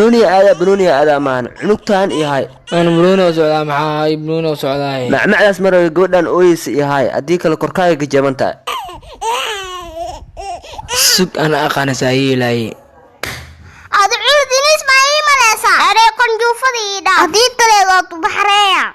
بنوني هذا مان عنقتان هاي أنا بنوني وسعدا معاي بنوني وسعدا مع داس مرة جودان أويس هاي أديك الكركاي جبنتا سك أنا أقانا سايلاي أدعو دينيس ما هي ملاسة أريكم جوفة ديدا أديك تلقى بحرية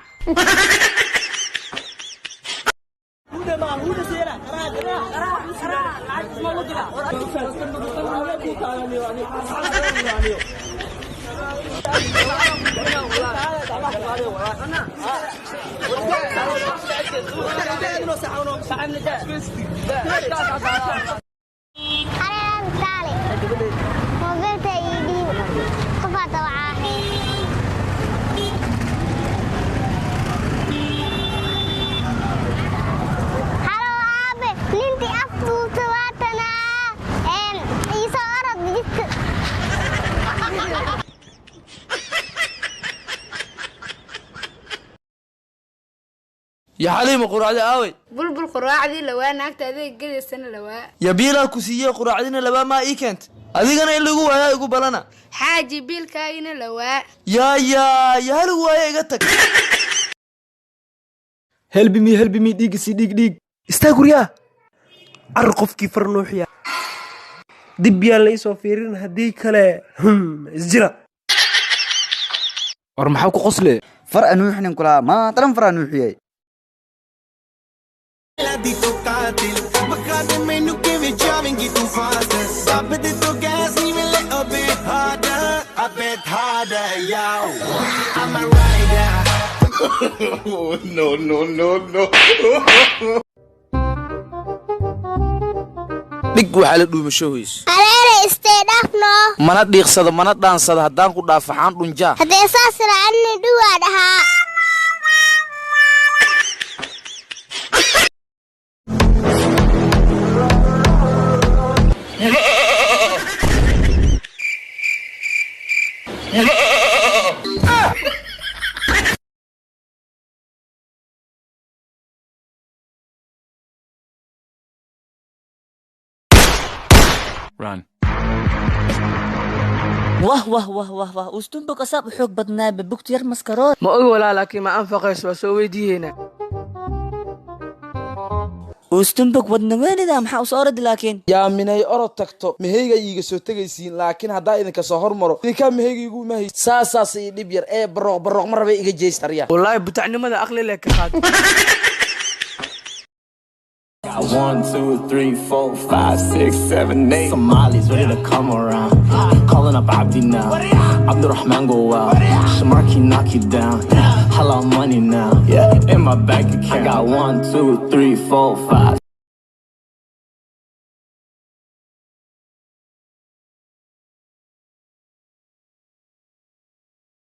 يا حليم قراعدي آوي بلبل قراعدي لوا ناقتا هذيك قد السنة لوا يا بيلا كوسية قراعدينا لبا ما إيكنت هذيك أنا اللي جوا يا يقول بلنا حاجي بيل كاينة لوا يا هل هو يا قتك help me dig استاغور يا عرقف كيف فرنوحيا دب يا ليسو فيرين هدي كله اسجلا war maxaa ku qosle far anuuxnin kula ma taran far anuuxiyay Ladi to qatil bakade menu kive javengi tu fast sabde to gas ni mele a bit harder yo I'm a rider no dhig waxa la dhuumashoys أريري استيدافنو mana dhiiqsado mana dhaansado hadaan ku dhaafaxaan dhunja هدي ساسر عني دوادها run واه وستنبك أصاب حوق بدنا ببكتير مسكرات ما أقول ولا لكن ما أنفقش وسوي دي هنا وستنبك بدنا وين ده محاو صارد لكن yaa minay orod tagto meheyga iiga soo tagaysiin laakiin hadaa idinka soo hormaro idinka meheyga igu ma hayst saasaas ii dhib yar ee baroq mar raba iga jeestariya والله بتعنمدا أقلي لك خاد 1, 2, 3, 4, 5, 6, 7, 8 Somalis ready to come around Calling up Abdi now Abdurrahman go out Shamarki knock you down Halal money now Yeah, in my bank account I got 1, 2, 3, 4, 5